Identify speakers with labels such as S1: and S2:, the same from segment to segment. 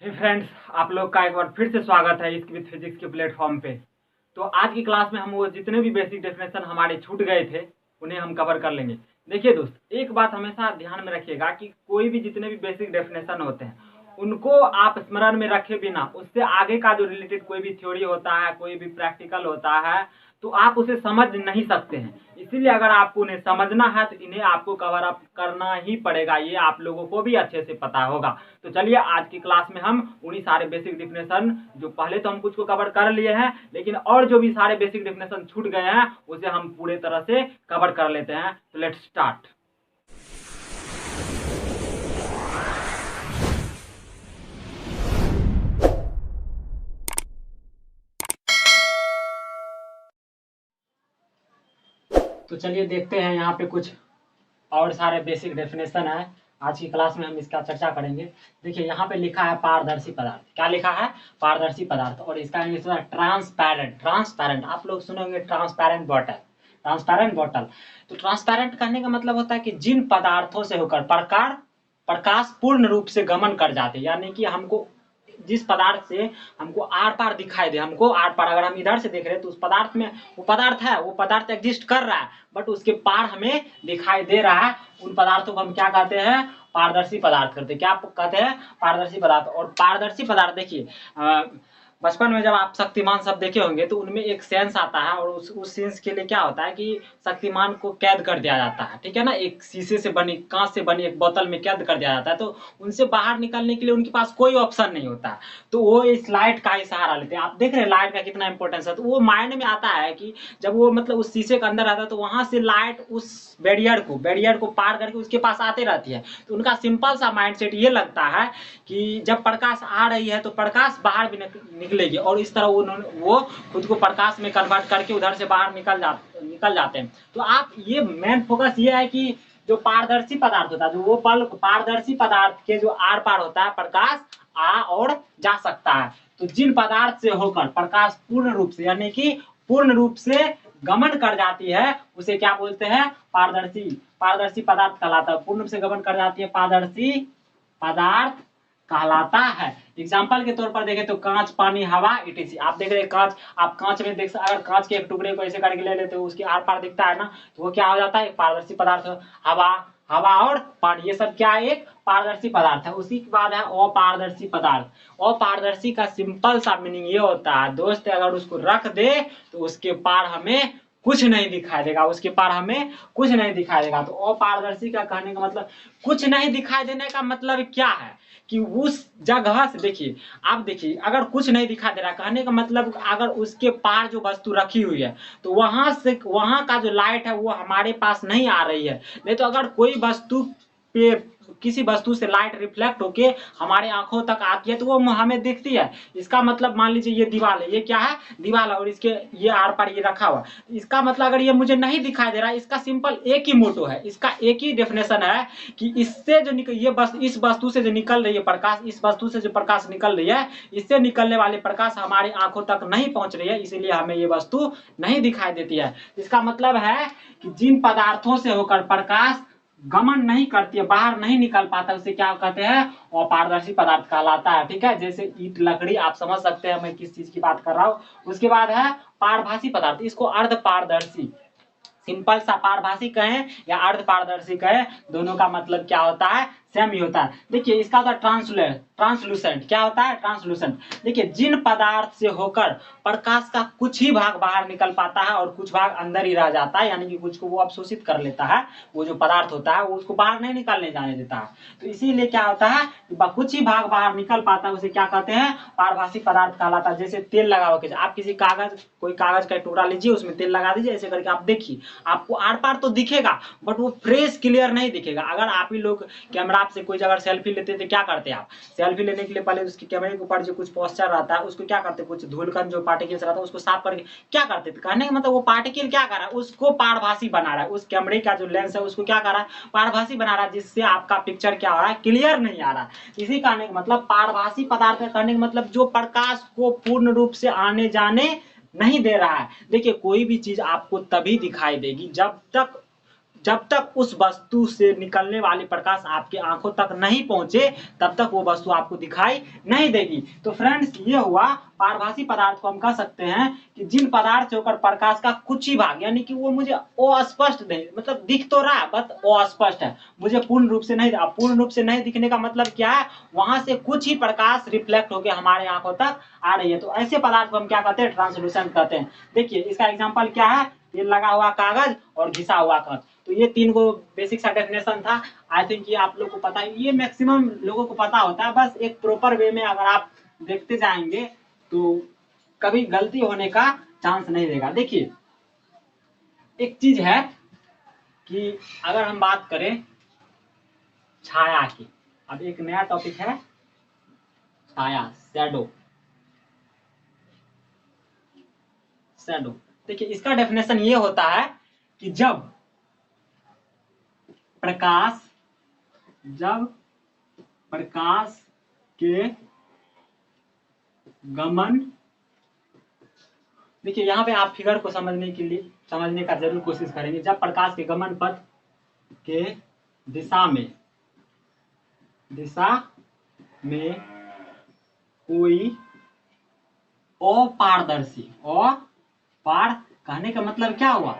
S1: हे friends, आप लोग का एक बार फिर से स्वागत है इस विद फिजिक्स के प्लेटफॉर्म पे। तो आज की क्लास में हम वो जितने भी बेसिक डेफिनेशन हमारे छूट गए थे उन्हें हम कवर कर लेंगे। देखिए दोस्त, एक बात हमेशा ध्यान में रखिएगा कि कोई भी जितने भी बेसिक डेफिनेशन होते हैं उनको आप स्मरण में रखे बिना उससे आगे का जो रिलेटेड कोई भी थ्योरी होता है, कोई भी प्रैक्टिकल होता है, तो आप उसे समझ नहीं सकते हैं। इसीलिए अगर आपको उन्हें समझना है तो इन्हें आपको कवर अप करना ही पड़ेगा। ये आप लोगों को भी अच्छे से पता होगा। तो चलिए आज की क्लास में हम उन्हीं सारे बेसिक डिफिनेशन जो पहले तो हम कुछ को कवर कर लिए हैं, लेकिन और जो भी सारे बेसिक डिफिनेशन छूट गए हैं उसे हम पूरे तरह से कवर कर लेते हैं। तो लेट्स स्टार्ट। तो चलिए देखते हैं यहाँ पे कुछ और सारे बेसिक डेफिनेशन है। आज की क्लास में हम इसका चर्चा करेंगे। देखिए यहाँ पे लिखा है पारदर्शी पदार्थ। क्या लिखा है? पारदर्शी पदार्थ। और इसका इंग्लिश में ट्रांसपेरेंट। ट्रांसपेरेंट आप लोग सुनोगे ट्रांसपेरेंट बॉटल। Transparent bottle. तो ट्रांसपेरेंट कहने का मतलब होता है कि जिन पदार्थों से होकर प्रकाश पूर्ण रूप से गमन कर जाते, यानी कि हमको जिस पदार्थ से हमको आर पार दिखाई दे, हमको आर पार अगर हम इधर से देख रहे हैं तो उस पदार्थ में वो पदार्थ है, वो पदार्थ एग्जिस्ट कर रहा है, बट उसके पार हमें दिखाई दे रहा है। उन पदार्थों को हम क्या कहते हैं? पारदर्शी पदार्थ कहते हैं। क्या कहते हैं? पारदर्शी पदार्थ। और पारदर्शी पदार्थ देखिए, बचपन में जब आप शक्तिमान सब देखे होंगे तो उनमें एक सेंस आता है, और उस सेंस के लिए क्या होता है कि शक्तिमान को कैद कर दिया जाता है, ठीक है ना। एक शीशे से बनी, कांच से बनी एक बोतल में कैद कर दिया जाता है, तो उनसे बाहर निकलने के लिए उनके पास कोई ऑप्शन नहीं होता है। तो वो इस लाइट का ही सहारा लेते हैं। आप देख रहे हैं लाइट का कितना इंपॉर्टेंस है। तो वो माइंड में आता है कि जब वो मतलब उस शीशे के अंदर आता है तो वहां से लाइट उस बैरियर को पार करके उसके पास आते रहती है। तो उनका सिंपल सा माइंडसेट ये लगता है कि जब प्रकाश आ रही है तो प्रकाश बाहर भी निकलेगी, और इस तरह वो खुद को प्रकाश में कन्वर्ट करके उधर से बाहर निकल जाते हैं। तो आप ये मेन फोकस ये है कि जो पारदर्शी पदार्थ होता है, जो वो पारदर्शी पदार्थ के जो आर पार होता है प्रकाश आ और जा सकता है। तो जिन पदार्थ से होकर प्रकाश पूर्ण रूप से, यानी कि पूर्ण रूप से गमन कर जाती है उसे क्या बोलते हैं? पारदर्शी। पारदर्शी पदार्थ कहलाता है। पूर्ण रूप से गमन कर जाती है पारदर्शी पदार्थ कहलाता है। एग्जाम्पल के तौर पर देखें तो कांच, पानी, हवा, इटीसी। आप देख रहे हैं कांच, आप कांच में देख, अगर कांच के एक टुकड़े को ऐसे करके ले लेते हो उसके आर पार दिखता है ना, तो वो क्या हो जाता है? एक पारदर्शी पदार्थ। हवा, हवा और पानी, ये सब क्या है? एक पारदर्शी पदार्थ है। उसी के बाद है अपारदर्शी पदार्थ। अपारदर्शी का सिंपल सा मीनिंग ये होता है दोस्त, अगर उसको रख दे तो उसके पार हमें कुछ नहीं दिखाई देगा, उसके पार हमें कुछ नहीं दिखाई देगा। तो अपारदर्शी का कहने का मतलब, कुछ नहीं दिखाई देने का मतलब क्या है कि उस जगह से देखिए, आप देखिए अगर कुछ नहीं दिखाई दे रहा, कहने का मतलब अगर उसके पार जो वस्तु रखी हुई है तो वहां से, वहां का जो लाइट है वो हमारे पास नहीं आ रही है। नहीं तो अगर कोई वस्तु पे, किसी वस्तु से लाइट रिफ्लेक्ट होके हमारे आंखों तक आती है तो वो हमें दिखती है। इसका मतलब मान लीजिए ये दीवार है, ये क्या है? दीवार है, और इसके ये आर पार ये रखा हुआ। इसका मतलब अगर ये मुझे नहीं दिखाई दे रहा है, इसका सिंपल एक ही मोटो है, इसका एक ही डेफिनेशन है कि इससे जो निकल, ये बस इस वस्तु से जो निकल रही है प्रकाश, इस वस्तु से जो प्रकाश निकल रही है, इससे निकलने वाले प्रकाश हमारी आंखों तक नहीं पहुंच रही है, इसीलिए हमें ये वस्तु नहीं दिखाई देती है। इसका मतलब है कि जिन पदार्थों से होकर प्रकाश गमन नहीं करती है, बाहर नहीं निकल पाता, उसे क्या कहते हैं? अपारदर्शी पदार्थ कहलाता है। ठीक है, जैसे ईट, लकड़ी, आप समझ सकते हैं मैं किस चीज की बात कर रहा हूं। उसके बाद है पारभासी पदार्थ, इसको अर्ध पारदर्शी, सिंपल सा पारभासी कहें या अर्ध पारदर्शी कहें, दोनों का मतलब क्या होता है? सेम ही होता है। देखिए इसका होता है ट्रांसलूसेंट। क्या होता है? ट्रांसलूसेंट। देखिए जिन पदार्थ से होकर प्रकाश का कुछ ही भाग बाहर निकल पाता है और कुछ भाग अंदर ही रह जाता है, यानी कि कुछ को वो अवशोषित कर लेता है, वो जो पदार्थ होता है वो उसको बाहर नहीं निकलने जाने देता है। तो इसीलिए क्या होता है कि कुछ ही भाग बाहर निकल पाता है, उसे क्या कहते हैं? पारभासी पदार्थ कहलाता है। जैसे तेल लगा हुआ, आप किसी कागज, कोई कागज का टुकड़ा लीजिए, उसमें तेल लगा दीजिए, ऐसे करके आप देखिए, आपको आर पार तो दिखेगा बट वो फ्रेश क्लियर नहीं दिखेगा। अगर आप ही लोग कैमरा से कोई जगह सेल्फी लेते थे, क्या करते हैं आप? सेल्फी लेने के लिए पहले उसके कैमरे के ऊपर जो कुछ पॉस्चर रहता है उसको क्या करते, कुछ धूलकण जो पार्टिकल्स रहता है उसको साफ करके क्या करते थे? कहने का मतलब वो पार्टिकल क्या कर रहा है? उसको पारभासी बना रहा है। उस कैमरे का जो लेंस है उसको क्या कर रहा है? पारभासी बना रहा है, जिससे आपका पिक्चर क्या हो रहा है? क्लियर नहीं आ रहा है। इसी कहने का मतलब पारभासी पदार्थ कहने का मतलब जो प्रकाश को पूर्ण रूप से आने जाने नहीं दे रहा है। देखिए कोई भी चीज आपको तभी दिखाई देगी जब तक जब तक उस वस्तु से निकलने वाली प्रकाश आपकी आंखों तक नहीं पहुंचे तब तक वो वस्तु आपको दिखाई नहीं देगी। तो फ्रेंड्स ये हुआ पारभासी पदार्थ को हम कह सकते हैं कि जिन पदार्थ से होकर प्रकाश का कुछ ही भाग, यानी कि वो मुझे अस्पष्ट नहीं, मतलब दिख तो रहा बट अस्पष्ट है, मुझे पूर्ण रूप से नहीं, पूर्ण रूप से नहीं दिखने का मतलब क्या है, वहां से कुछ ही प्रकाश रिफ्लेक्ट होकर हमारे आंखों तक आ रही है। तो ऐसे पदार्थ को हम क्या कहते हैं, ट्रांसलूसेंट कहते हैं। देखिए इसका एग्जाम्पल क्या है, ये लगा हुआ कागज और घिसा हुआ कांच। तो ये 3 को बेसिक सा डेफिनेशन था। आई थिंक ये आप लोग को पता है, ये मैक्सिमम लोगों को पता होता है। बस एक प्रॉपर वे में अगर आप देखते जाएंगे तो कभी गलती होने का चांस नहीं रहेगा। देखिए एक चीज है कि अगर हम बात करें छाया की, अब एक नया टॉपिक है छाया, शैडो। शैडो देखिए इसका डेफिनेशन ये होता है कि जब प्रकाश के गमन, देखिए यहाँ पे आप फिगर को समझने का जरूर कोशिश करेंगे। जब प्रकाश के गमन पथ के दिशा में कोई अपारदर्शी, कहने का मतलब क्या हुआ,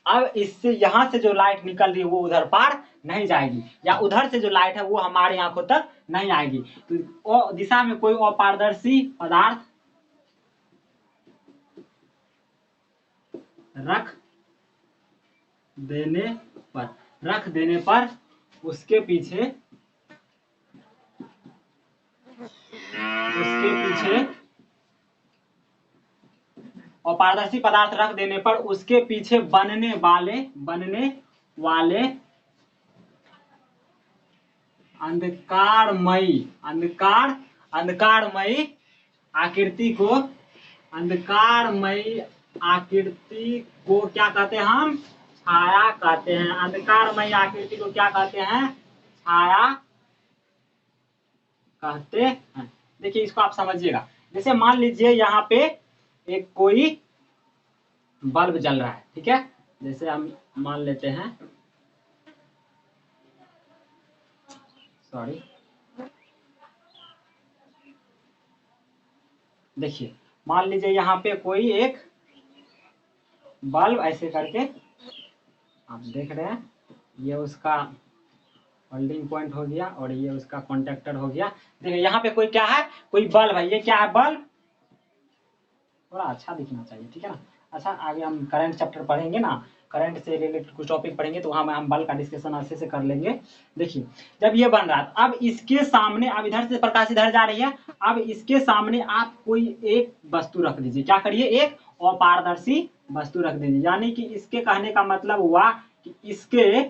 S1: अब इससे यहाँ से जो लाइट निकल रही है वो उधर पार नहीं जाएगी, या उधर से जो लाइट है वो हमारी आंखों तक नहीं आएगी। तो दिशा में कोई अपारदर्शी पदार्थ रख देने पर उसके पीछे अपारदर्शी पदार्थ रख देने पर उसके पीछे बनने वाले अंधकारमयी आकृति को क्या कहते हैं, हम छाया कहते हैं। अंधकारमयी आकृति को क्या कहते हैं, छाया कहते हैं। देखिए इसको आप समझिएगा। जैसे मान लीजिए यहाँ पे एक कोई बल्ब जल रहा है, ठीक है, जैसे हम मान लेते हैं, सॉरी, देखिए मान लीजिए यहाँ पे कोई एक बल्ब ऐसे करके आप देख रहे हैं, ये उसका होल्डिंग पॉइंट हो गया और ये उसका कॉन्टेक्टर हो गया। देखिए यहाँ पे कोई क्या है, कोई बल्ब है, ये क्या है, बल्ब। थोड़ा अच्छा दिखना चाहिए, ठीक है ना। अच्छा आगे हम करंट चैप्टर पढ़ेंगे ना, करंट से रिलेटेड कुछ टॉपिक पढ़ेंगे तो वहाँ में हम बल्ब का डिस्कशन अच्छे से कर लेंगे। देखिए जब ये बन रहा है, अब इसके सामने, अब इधर से प्रकाश इधर जा रही है, अब इसके सामने आप कोई एक वस्तु रख दीजिए, क्या करिए, एक अपारदर्शी वस्तु रख दीजिए। यानी कि इसके कहने का मतलब हुआ कि इसके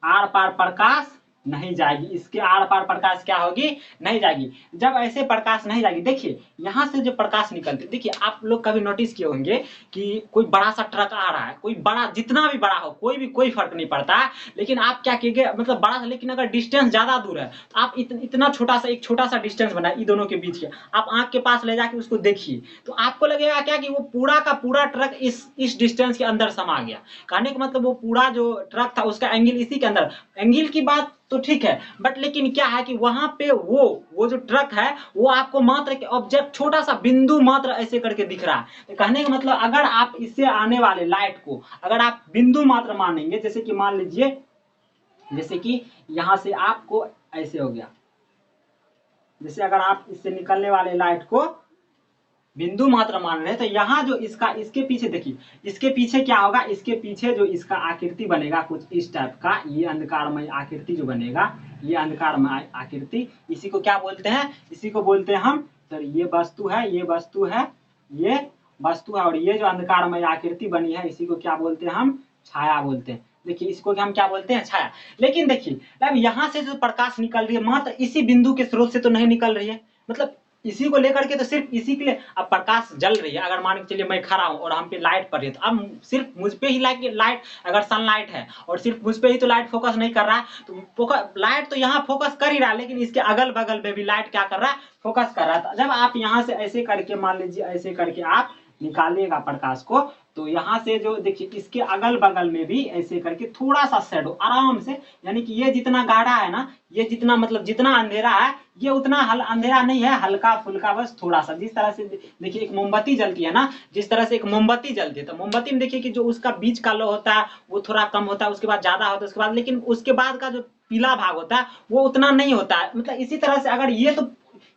S1: आर पार प्रकाश नहीं जाएगी, इसके आर पार प्रकाश क्या होगी, नहीं जाएगी। जब ऐसे प्रकाश नहीं जाएगी, देखिए यहाँ से जो प्रकाश निकलते, देखिए आप लोग कभी नोटिस किए होंगे कि कोई बड़ा सा ट्रक आ रहा है, कोई बड़ा, जितना भी बड़ा हो, कोई फर्क नहीं पड़ता है, लेकिन आप क्या कीजिए, मतलब बड़ा, लेकिन अगर डिस्टेंस ज्यादा दूर है तो आप इतना छोटा सा, एक छोटा सा डिस्टेंस बनाए इन दोनों के बीच के, आप आंख के पास ले जाके उसको देखिए तो आपको लगेगा क्या कि वो पूरा का पूरा ट्रक इस डिस्टेंस के अंदर समा गया। कहने का मतलब वो पूरा जो ट्रक था उसका एंगल इसी के अंदर, एंगल की बात तो ठीक है, बट लेकिन क्या है कि वहां पे वो जो ट्रक है वो आपको मात्र के ऑब्जेक्ट, छोटा सा बिंदु मात्र ऐसे करके दिख रहा है। तो कहने का मतलब अगर आप इससे आने वाले लाइट को अगर आप बिंदु मात्र मानेंगे, जैसे कि मान लीजिए, जैसे कि यहां से आपको ऐसे हो गया, जैसे अगर आप इससे निकलने वाले लाइट को बिंदु मात्र मान रहे हैं, तो यहाँ जो इसके पीछे देखिए, इसके पीछे क्या होगा, इसके पीछे जो इसका आकृति बनेगा कुछ इस टाइप का, ये अंधकारमय आकृति जो बनेगा, ये अंधकारमय आकृति, इसी को क्या बोलते हैं, इसी को बोलते हैं हम, सर ये वस्तु है, ये वस्तु है, ये वस्तु है, और ये जो अंधकारमय आकृति बनी है इसी को क्या बोलते हैं, हम छाया बोलते हैं। देखिए इसको हम क्या बोलते हैं, छाया। लेकिन देखिए अब यहाँ से जो प्रकाश निकल रही है मात्र इसी बिंदु के स्रोत से तो नहीं निकल रही है, मतलब इसी को लेकर के, तो सिर्फ इसी के लिए अब प्रकाश जल रही है। अगर मान के चलिए मैं खड़ा हूं और हम पे लाइट पड़ रही है, तो अब सिर्फ मुझ पे ही लाइट, अगर सनलाइट है और सिर्फ मुझ पे ही तो लाइट फोकस नहीं कर रहा है, तो लाइट तो यहाँ फोकस कर ही रहा है, लेकिन इसके अगल बगल में भी लाइट क्या कर रहा है, फोकस कर रहा है। जब आप यहाँ से ऐसे करके मान लीजिए, ऐसे करके आप निकालिएगा प्रकाश को, तो यहाँ से जो देखिए इसके अगल बगल में भी ऐसे करके थोड़ा सा शेडो आराम से, यानी कि ये जितना गाढ़ा है ना, ये जितना मतलब जितना अंधेरा है, ये उतना अंधेरा नहीं है, हल्का फुल्का बस थोड़ा सा। जिस तरह से देखिए एक मोमबत्ती जलती है ना, जिस तरह से एक मोमबत्ती जलती है, तो मोमबत्ती में देखिए कि जो उसका बीच का लो होता है वो थोड़ा कम होता है, उसके बाद ज्यादा होता है, उसके बाद लेकिन उसके बाद का जो पीला भाग होता है वो उतना नहीं होता है। मतलब इसी तरह से अगर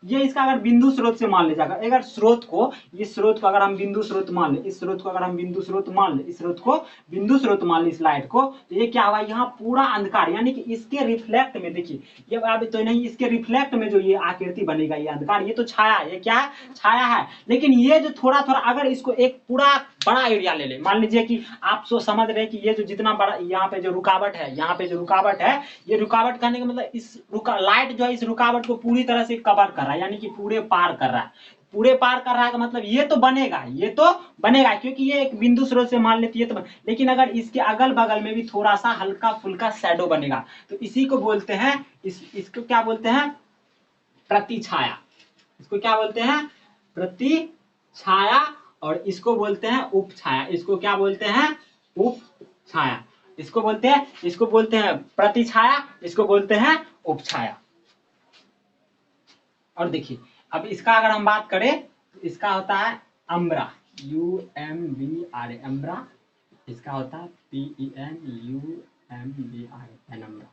S1: ये इसका अगर बिंदु स्रोत से मान लीजिए, अगर स्रोत को, इस स्रोत को अगर हम बिंदु स्रोत मान ले, इस स्रोत को अगर हम बिंदु स्रोत मान ले, इस स्रोत को बिंदु स्रोत मान ले, इस लाइट को, तो ये क्या होगा, यहाँ पूरा अंधकार, यानी कि इसके रिफ्लेक्ट में देखिए, ये अब तो नहीं, इसके रिफ्लेक्ट में जो ये आकृति बनेगा, ये अंधकार, ये तो छाया, ये क्या है, छाया है। लेकिन ये जो थोड़ा थोड़ा अगर इसको एक पूरा बड़ा एरिया ले ले, मान लीजिए कि आप समझ रहे हैं कि ये जो जितना बड़ा यहाँ पे जो रुकावट है, यहाँ पे जो रुकावट है, ये रुकावट करने का मतलब इस लाइट जो है इस रुकावट को पूरी तरह से कवर कर रहा है, यानी कि पूरे पार कर रहा है, पूरे पार कर रहा है का मतलब ये तो बनेगा, ये तो बनेगा, क्योंकि ये एक बिंदु स्रोत से मान लेती है तो लेकिन अगर इसके अगल बगल में भी थोड़ा सा हल्का फुल्का शैडो बनेगा, तो इसी को बोलते हैं, इसको क्या बोलते हैं, प्रतिछाया। इसको क्या बोलते हैं, प्रतिछाया, और इसको बोलते हैं उपछाया। इसको क्या बोलते हैं, उपछाया। इसको बोलते हैं प्रतिछाया, इसको बोलते हैं उपछाया। और देखिए अब इसका अगर हम बात करें तो इसका होता है अम्ब्रा, UMBRA, अम्ब्रा। इसका होता है PENUMBRA, पेनम्ब्रा।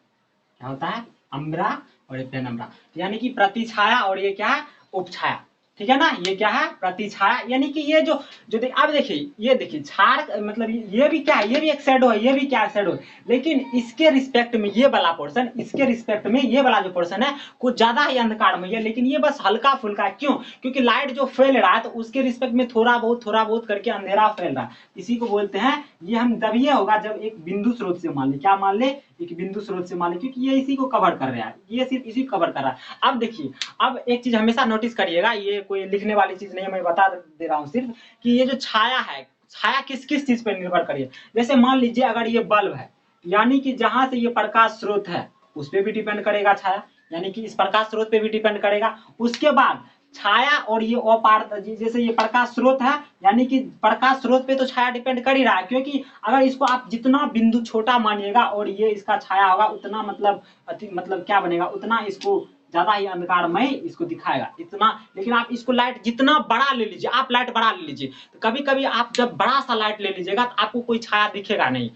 S1: क्या होता है, अम्ब्रा और पेनम्ब्रा। तो यानी कि प्रतिछाया और ये क्या है, उपछाया। ठीक है ना, ये क्या है, प्रतिछाया, यानी कि ये जो अब देखिए, ये देखिए छाड़ मतलब ये भी क्या है, ये भी एक शैडो है, ये भी क्या है, शैडो है। लेकिन इसके रिस्पेक्ट में ये वाला पोर्शन, इसके रिस्पेक्ट में ये वाला जो पोर्शन है कुछ ज्यादा ही अंधकार में है, लेकिन ये बस हल्का फुल्का है। क्यों, क्योंकि लाइट जो फैल रहा है तो उसके रिस्पेक्ट में थोड़ा बहुत करके अंधेरा फैल रहा है। इसी को बोलते हैं, ये हम तब ये होगा जब एक बिंदु स्रोत से मान ले, क्या मान ले, एक बिंदु स्रोत से मान ले, क्योंकि ये इसी को कवर कर रहा है, ये सिर्फ इसी को कवर कर रहा है। अब देखिए, अब एक चीज हमेशा नोटिस करिएगा, ये कोई लिखने वाली चीज नहीं है, मैं बता दे रहा हूँ सिर्फ कि ये जो छाया है, छाया किस किस चीज पर निर्भर करिए। जैसे मान लीजिए अगर ये बल्ब है, यानी कि जहां से ये प्रकाश स्रोत है उस पर भी डिपेंड करेगा छाया, यानी कि इस प्रकाश स्रोत पे भी डिपेंड करेगा। उसके बाद छाया और ये अपार, जैसे ये प्रकाश स्रोत है, यानी कि प्रकाश स्रोत पे तो छाया डिपेंड कर ही रहा है, क्योंकि अगर इसको आप जितना बिंदु छोटा मानिएगा और ये इसका छाया होगा उतना मतलब क्या बनेगा, उतना इसको ज्यादा ही अंधकारमय इसको दिखाएगा इतना। लेकिन आप इसको लाइट जितना बड़ा ले लीजिए, आप लाइट बड़ा ले लीजिए, तो कभी कभी आप जब बड़ा सा लाइट ले लीजिएगा तो आपको कोई छाया दिखेगा नहीं।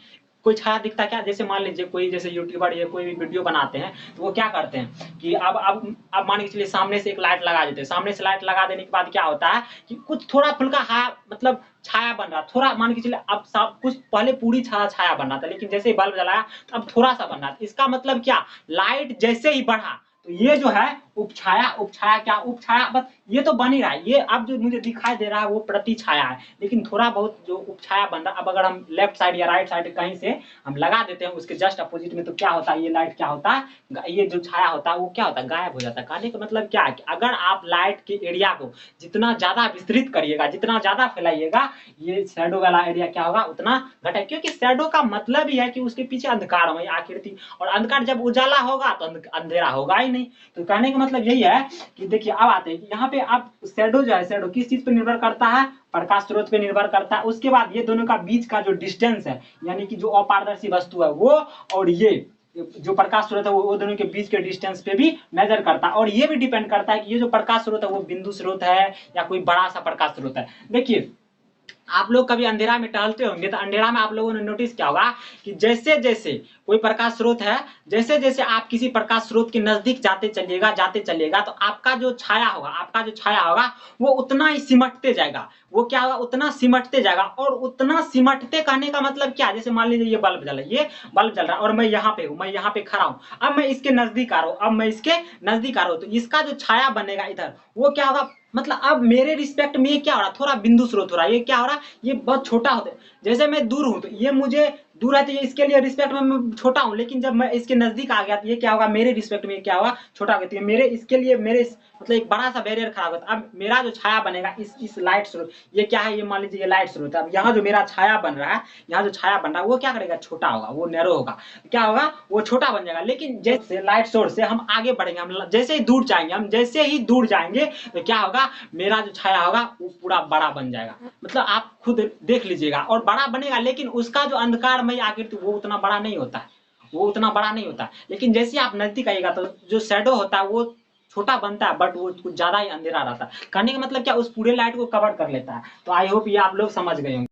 S1: कोई छाया दिखता क्या, जैसे मान लीजिए कोई जैसे यूट्यूबर या कोई भी वीडियो बनाते हैं तो वो क्या करते हैं कि अब मान के चलिए सामने से एक लाइट लगा देते हैं, सामने से लाइट लगा देने के बाद क्या होता है कि कुछ थोड़ा फुल्का मतलब छाया बन रहा, थोड़ा मान के चलिए अब सब कुछ पहले पूरी छाया बन रहा था, लेकिन जैसे ही बल्ब जलाया तो अब थोड़ा सा बन रहा था। इसका मतलब क्या, लाइट जैसे ही बढ़ा तो ये जो है उपछाया क्या, उपछाया बस ये तो बन ही रहा है। ये अब जो मुझे दिखाई दे रहा है वो प्रतिछाया है, लेकिन थोड़ा बहुत जो उपछाया बन रहा है, अब अगर हम लेफ्ट साइड या राइट साइड कहीं से हम लगा देते हैं उसके जस्ट अपोजिट में, तो क्या होता है, ये लाइट क्या होता है, ये जो छाया होता है वो क्या होता है, गायब हो जाता है। कहने का मतलब क्या है कि अगर आप लाइट के एरिया को जितना ज्यादा विस्तृत करिएगा, जितना ज्यादा फैलाइएगा, ये शैडो वाला एरिया क्या होगा उतना घटे, क्योंकि शैडो का मतलब ही है कि उसके पीछे अंधकारमय आकृति, और अंधकार जब उजाला होगा तो अंधेरा होगा ही नहीं। तो कहने का मतलब यही है कि देखिए अब आते हैं यहाँ पे, आप शैडो जो है, शैडो किस चीज पे निर्भर करता है, प्रकाश स्रोत पे निर्भर करता है। उसके बाद ये दोनों का बीच का जो डिस्टेंस है, यानी कि जो अपारदर्शी वस्तु है वो, और ये जो प्रकाश स्रोत है वो दोनों के बीच के डिस्टेंस पे भी मेजर करता है। और ये भी डिपेंड करता है कि ये जो प्रकाश स्रोत है वो बिंदु स्रोत है या कोई बड़ा सा प्रकाश स्रोत है। देखिए आप लोग कभी अंधेरा में टहलते होंगे तो अंधेरा में आप लोगों ने नोटिस किया होगा कि जैसे जैसे कोई प्रकाश स्रोत है, जैसे जैसे आप किसी प्रकाश स्रोत के नजदीक जाते चलिएगा तो आपका जो छाया होगा वो उतना ही सिमटते जाएगा। वो क्या होगा, उतना सिमटते जाएगा। और उतना सिमटते कहने का मतलब क्या, जैसे मान लीजिए ये बल्ब जल रहा है और मैं यहाँ पे हूँ, मैं यहाँ पे खड़ा हूँ, अब मैं इसके नजदीक आ रहा हूँ, तो इसका जो छाया बनेगा इधर वो क्या होगा, मतलब अब मेरे रिस्पेक्ट में ये क्या हो रहा है, थोड़ा बिंदु स्रोत हो रहा है, ये क्या हो रहा है, ये बहुत छोटा होता है। जैसे मैं दूर हूं तो ये मुझे दूर है तो ये इसके लिए रिस्पेक्ट में मैं छोटा हूँ, लेकिन जब मैं इसके नजदीक आ गया तो ये क्या होगा, मेरे रिस्पेक्ट में क्या होगा, छोटा होगा। तो मेरे इसके लिए मेरे मतलब एक बड़ा सा बैरियर खड़ा होगा। अब मेरा जो छाया बनेगा इस लाइट स्रोत, ये क्या है, ये मान लीजिए ये लाइट स्रोत है। अब यहाँ जो मेरा छाया बन रहा है, यहाँ जो छाया बन रहा है वो क्या करेगा, छोटा होगा, वो नैरो होगा, क्या होगा, वो छोटा बन जाएगा। लेकिन जैसे लाइट सोर्स से हम आगे बढ़ेंगे, हम जैसे ही दूर जाएंगे, हम जैसे ही दूर जाएंगे तो क्या होगा, मेरा जो छाया होगा वो पूरा बड़ा बन जाएगा। मतलब आप खुद देख लीजिएगा, और बड़ा बनेगा, लेकिन उसका जो अंधकारमय आकृति वो उतना बड़ा नहीं होता है, वो उतना बड़ा नहीं होता। लेकिन जैसे आप नजदीक आइएगा तो जो शेडो होता है वो छोटा बनता है, बट वो कुछ ज्यादा ही अंधेरा रहता है। कहने का मतलब क्या, उस पूरे लाइट को कवर कर लेता है। तो आई होप ये आप लोग समझ गए होंगे।